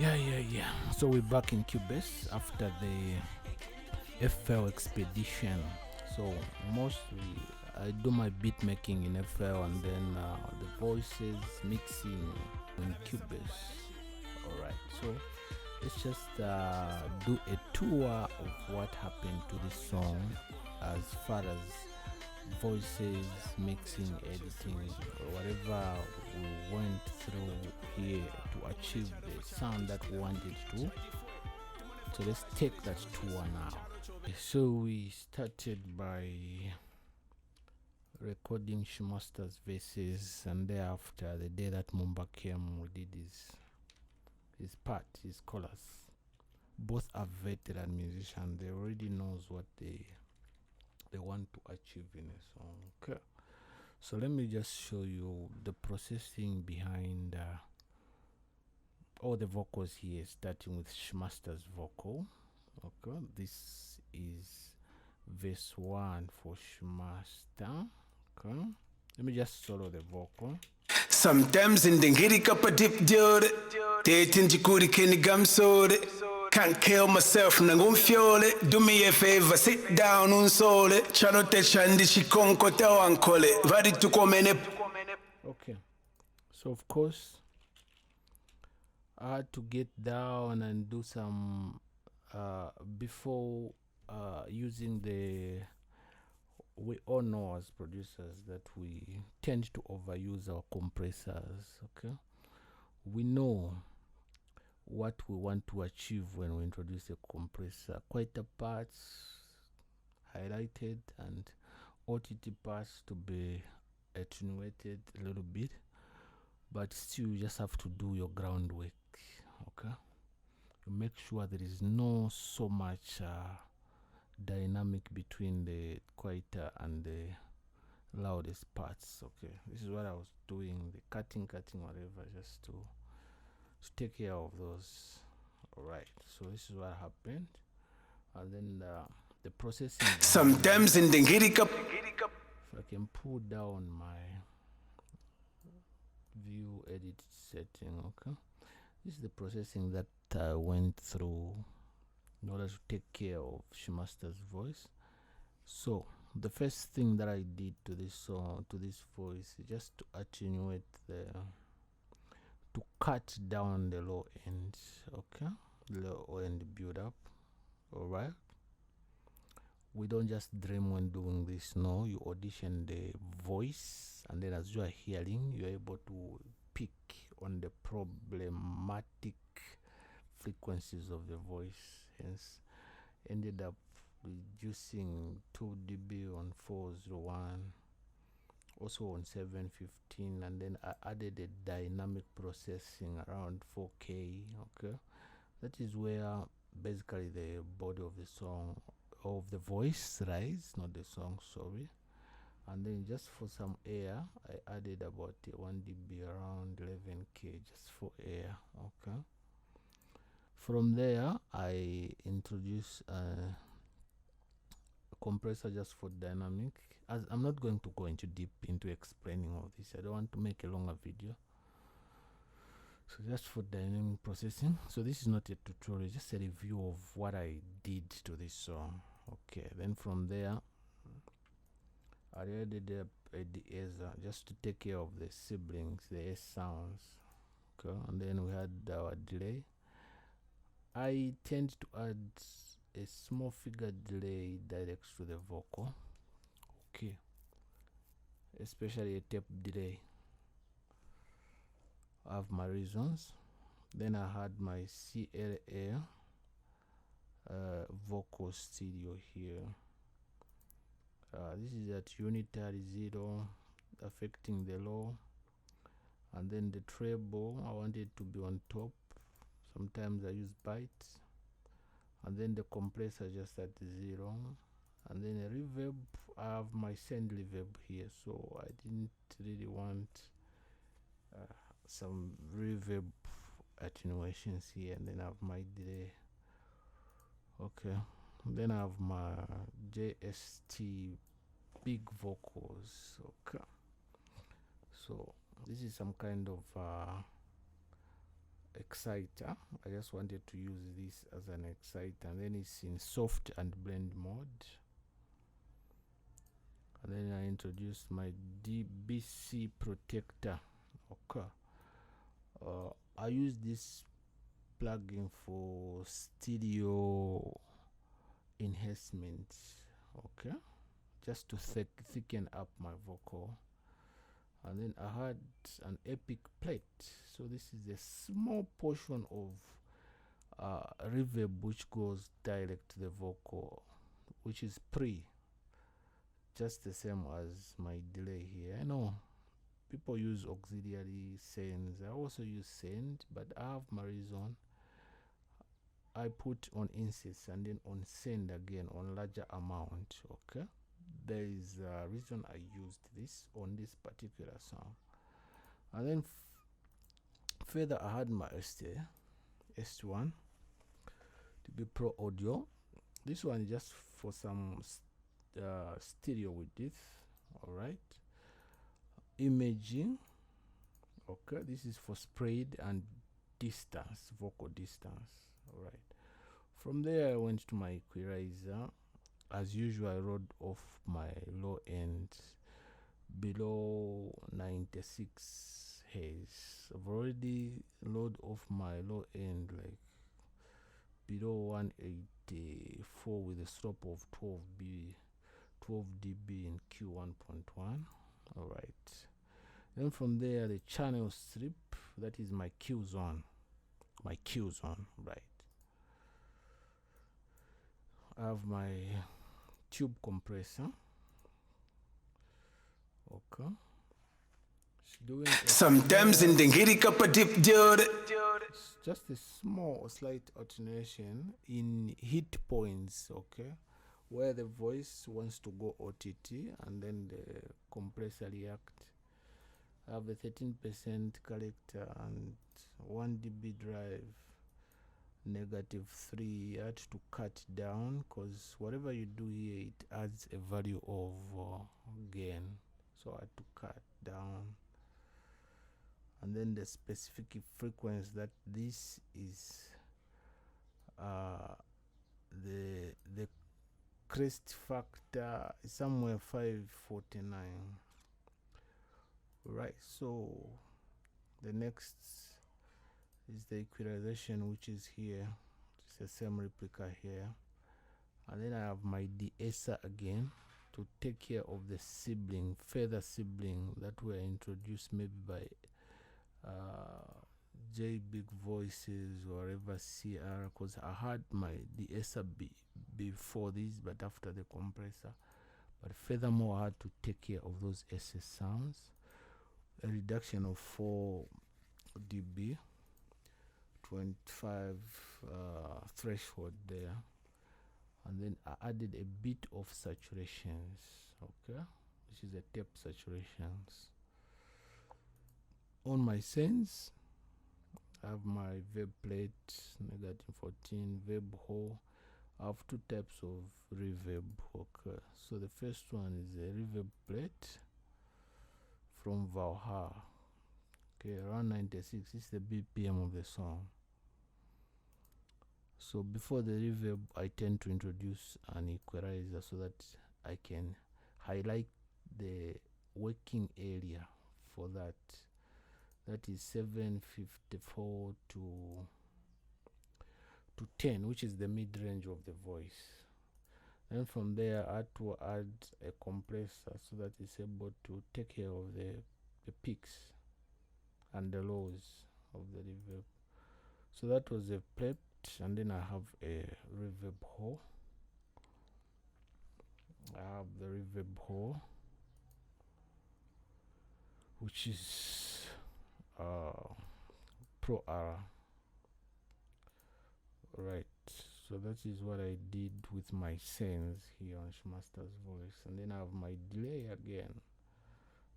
Yeah. So we're back in Cubase after the FL expedition. So mostly I do my beat making in FL and then the voices mixing in Cubase. Alright, so let's just do a tour of what happened to this song as far as voices, mixing, editing, or whatever we went through here to achieve the sound that we wanted to. So let's take that tour now. So we started by recording Shimasta's verses, and thereafter, the day that Mumba came, we did his part, his chorus. Both are veteran musicians; they already knows what they want to achieve in a song. Okay. So let me just show you the processing behind all the vocals here, starting with Shimasta's vocal. Okay, this is verse 1 for Shimasta. Okay, let me just solo the vocal. Sometimes in the ngiri kapa dip diode Dating jikuri kini gamsode Can't kill myself nangumfiole Do me a favor, sit down unsole Chano te chandi shikonko te wankole Vari tukomene. Okay, so of course I had to get down and do some before using the, we all know as producers that we tend to overuse our compressors. Okay, we know what we want to achieve when we introduce a compressor. Quieter parts highlighted and OTT parts to be attenuated a little bit, but still you just have to do your groundwork. Okay, you make sure there is no so much dynamic between the quieter and the loudest parts. Okay, this is what I was doing, the cutting whatever, just to take care of those. All right, so this is what happened, and then the processing. Sometimes in the ngiri kapa. If I can pull down my view edit setting. Okay, this is the processing that I went through in order to take care of Shimasta's voice. So the first thing that I did to this song, to this voice, is just to attenuate to cut down the low end. Okay, low end build up. All right, we don't just dream when doing this. No, you audition the voice, and then as you are hearing, you're able to pick on the problematic frequencies of the voice. Hence ended up reducing 2 dB on 401, also on 715, and then I added a dynamic processing around 4K. Okay, that is where basically the body of the song, of the voice, rise, not the song, sorry. And then just for some air, I added about 1 dB, around 11K, just for air. Okay, from there I introduced a compressor just for dynamic, as I'm not going to go into deep into explaining all this. I don't want to make a longer video. So just for dynamic processing. So this is not a tutorial, just a review of what I did to this song. Okay, then from there I added a deesser just to take care of the siblings, the S sounds. Okay, and then we had our delay. I tend to add a small figure delay direct to the vocal. Okay, especially a tape delay. I have my reasons. Then I had my CLA vocal stereo here. This is at unitary 0, affecting the low, and then the treble I want it to be on top. Sometimes I use bytes, and then the compressor just at 0, and then a reverb. I have my send reverb here, so I didn't really want some reverb attenuations here, and then I have my delay. Okay, then I have my JST big vocals. Okay, so this is some kind of exciter. I just wanted to use this as an exciter, and then it's in soft and blend mode. And then I introduced my DBC protector. Okay. I use this plugin for stereo enhancement. Okay, just to thicken up my vocal. And then I had an epic plate. So this is a small portion of reverb which goes direct to the vocal, which is just the same as my delay here. I know people use auxiliary sends. I also use send, but I have my reason. I put on inset and then on send again on larger amount. Okay, there is a reason I used this on this particular song. And then further I had my S1 to be pro audio. This one is just for some stereo with this. All right, imaging. Okay, this is for spread and distance, vocal distance. All right, from there I went to my equalizer. As usual, I wrote off my low end below 96 Hz. I've already load off my low end like below 184 with a slope of 12 dB in Q1.1. all right, then from there the channel strip, that is my Q zone, right. I have my tube compressor. Okay, it's doing Sometimes in the ngiri cup of dip dude. it's just a small slight alternation in hit points, okay, where the voice wants to go OTT and then the compressor react. I have a 13% collector and 1 dB drive, -3. I had to cut down because whatever you do here, it adds a value of gain, so I had to cut down. And then the specific frequency, that this is the crest factor is somewhere 549, right. So the next is the equalization, which is here. It's the same replica here. And then I have my de-esser again to take care of the further sibling that were introduced maybe by J Big Voices or whatever CR, because I had my de-esser before this, but after the compressor. But furthermore, I had to take care of those SS sounds. A reduction of 4 dB, 25 threshold there. And then I added a bit of saturations, okay, which is a tape saturations. On my sends, I have my verb plate, -14, verb hole. I have two types of reverb. Okay, so the first one is a reverb plate from Valhalla. Okay, around 96 is the BPM of the song. So before the reverb, I tend to introduce an equalizer so that I can highlight the working area for that. That is 754 to 10, which is the mid-range of the voice. And from there, I had to add a compressor so that it's able to take care of the peaks and the lows of the reverb. So that was a plate, and then I have a reverb hole. I have the reverb hole, which is Pro R. Right, so that is what I did with my sends here on Shimasta's voice. And then I have my delay again,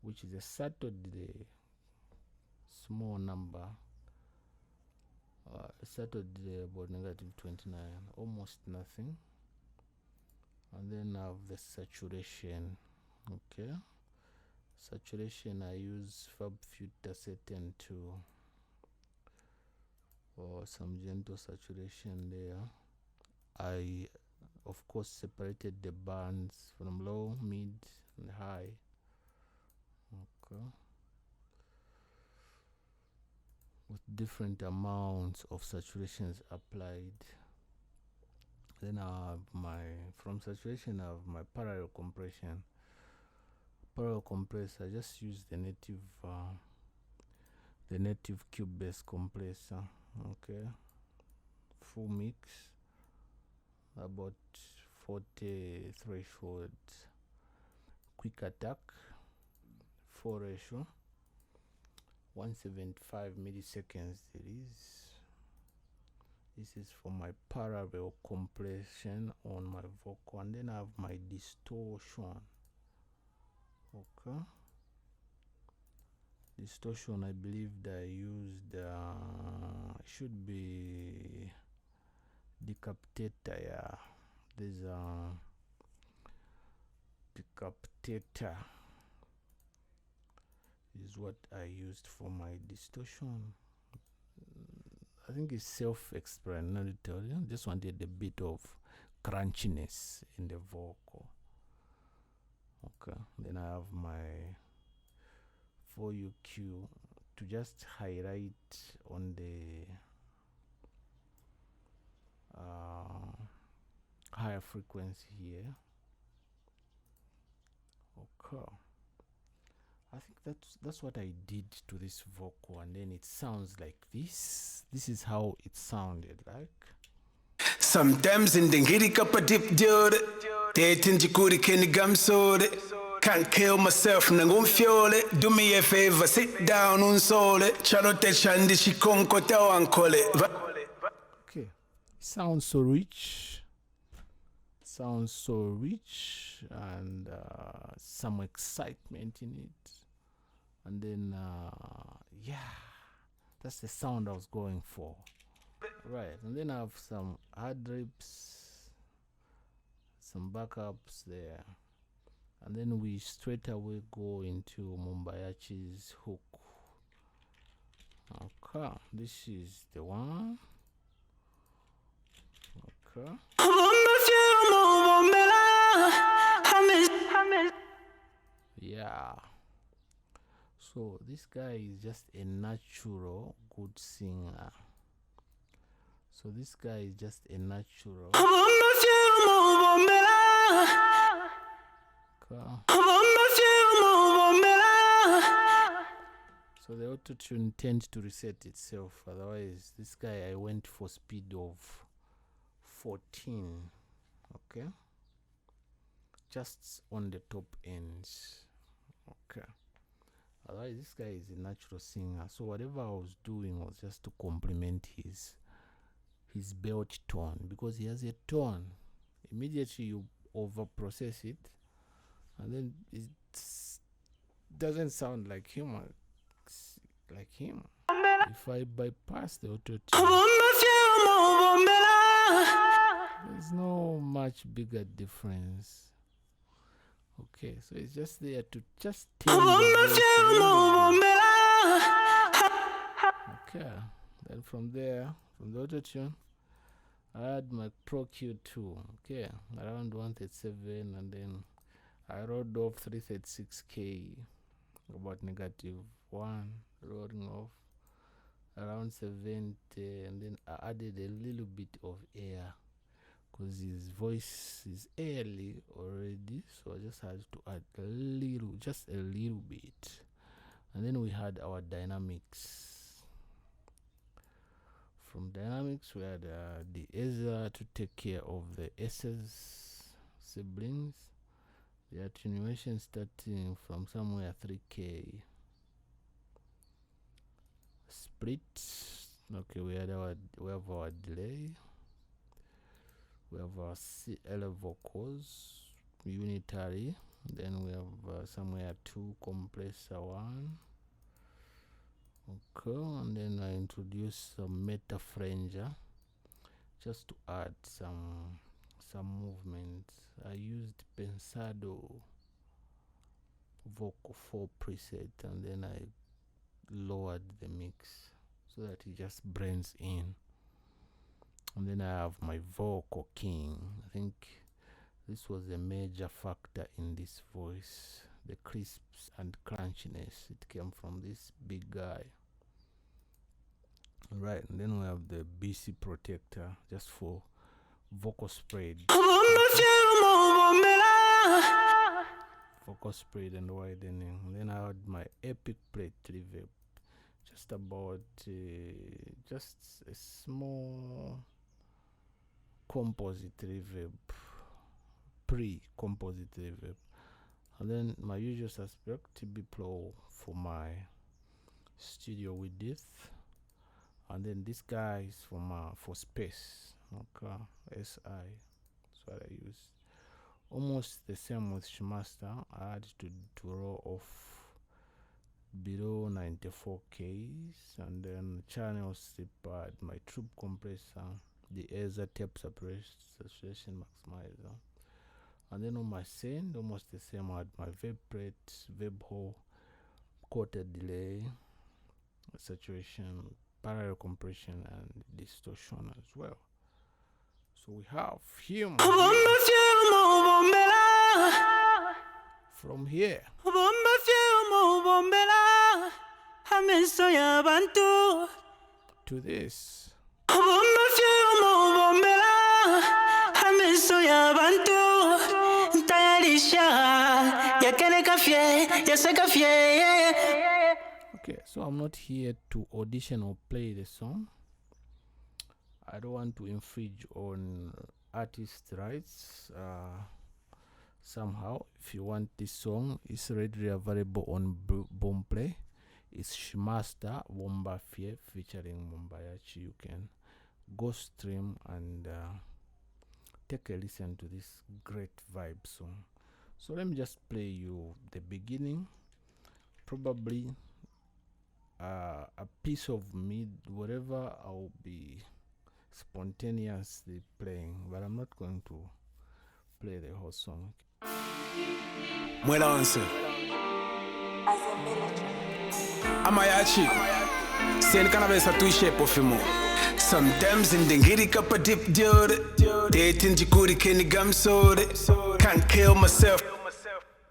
which is a subtle delay, small number, subtle delay about -29, almost nothing. And then I have the saturation. Okay, saturation, I use Fab Filter Set 2 or some gentle saturation there. I of course separated the bands from low, mid and high. Okay, with different amounts of saturations applied. Then I have from saturation I have my parallel compression. Parallel compressor, I just use the native Cubase compressor. Okay, full mix, about 40 threshold, quick attack, 4 ratio, 175 milliseconds it is. This is for my parallel compression on my vocal, and then I have my distortion. Okay, distortion, I believe that I used should be decapitator. Yeah, there's a decapitator is what I used for my distortion. I think it's self-explanatory. Just wanted a bit of crunchiness in the vocal. Okay, then I have my 4UQ to just highlight on the higher frequency here. Okay, I think that's what I did to this vocal, and then it sounds like this. This is how it sounded like. Sometimes in the giddy cup of dip dude, dating Jikuri Kenny Gum soda. Can't kill myself, nangun fiole. Do me a favor, sit down un sole. Chanote chandi shikonko tawankole. Okay, sounds so rich. Sounds so rich, and some excitement in it. And then, yeah, that's the sound I was going for. Right, and then I have some hard rips, some backups there, and then we straight away go into Mumba Yachi's hook. Okay, this is the one. Okay. Yeah. So this guy is just a natural good singer. So this guy is just a natural. So the auto-tune tends to reset itself. Otherwise, this guy I went for speed of 14. Okay, just on the top ends. Okay, otherwise this guy is a natural singer. So whatever I was doing was just to complement his belt tone, because he has a tone. Immediately you over process it, and then it doesn't sound like him. If I bypass the auto tune, there's no much bigger difference. Okay, so it's just there to just tell you. Okay, then from there, from the auto tune, I had my Pro Q2, okay, around 137, and then I rolled off 336K, about -1, rolling off around 70, and then I added a little bit of air because his voice is airy already, so I just had to add just a little bit. And then we had our dynamics. From dynamics, we had the Ezra to take care of the S's siblings. The attenuation starting from somewhere 3K. Split. Okay, we have our delay. We have our CL vocals, unitary. Then we have somewhere 2 compressor 1. Okay, and then I introduced some meta franger just to add some movements. I used Pensado Vocal 4 preset, and then I lowered the mix. so that it just blends in. And then I have my vocal king. I think this was a major factor in this voice. The crisps and crunchiness, it came from this big guy. Right, and then we have the BC protector just for vocal spread. Vocal spread and widening. And then I had my epic plate reverb, just about just a small composite reverb, pre-composite reverb. And then my usual suspect, TB Pro for my studio with this. And then this guy is for space. Okay, SI. That's what I use. Almost the same with Shimasta. I had to draw off below 94Ks, and then channel strip, my troop compressor, the Eza tape saturation maximizer, and then on my send, almost the same. I had my vibrate, hole, quarter delay, saturation, parallel compression, and distortion as well. So we have him from here to this. Okay, so I'm not here to audition or play the song. I don't want to infringe on artist rights. Somehow, if you want this song, it's readily available on Boomplay. It's Shimasta Bombafye featuring Mumba Yachi. You can go stream and take a listen to this great vibe song. So let me just play you the beginning, probably a piece of me, whatever I'll be spontaneously playing, but I'm not going to play the whole song. Well answer. I'm a Yachi. Sen kanabesa tuishe pofimo. Sometimes in the ngiri kapa dip diode. Dating jikuri keni gamsode. Can't kill myself.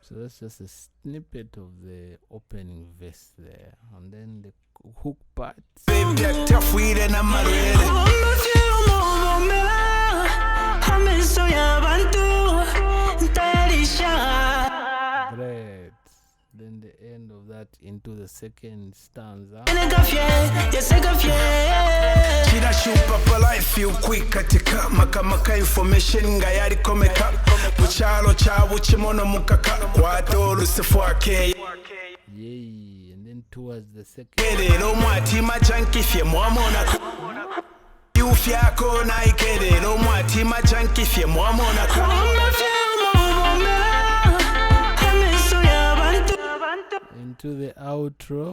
So that's just a snippet of the opening verse there, and then the hook part. Baby, that tough weed and I'm ready. Great. Then the end of that into the second stanza. Chida shupa pala feel quick katika maka information nga yari komeka muchalo chabu chimono mukaka kwato lusifwake. Yay, and then towards the second. Kedero mwati machanki fye mwamona yufyako na ikedero mwati machanki fye mwamona into the outro.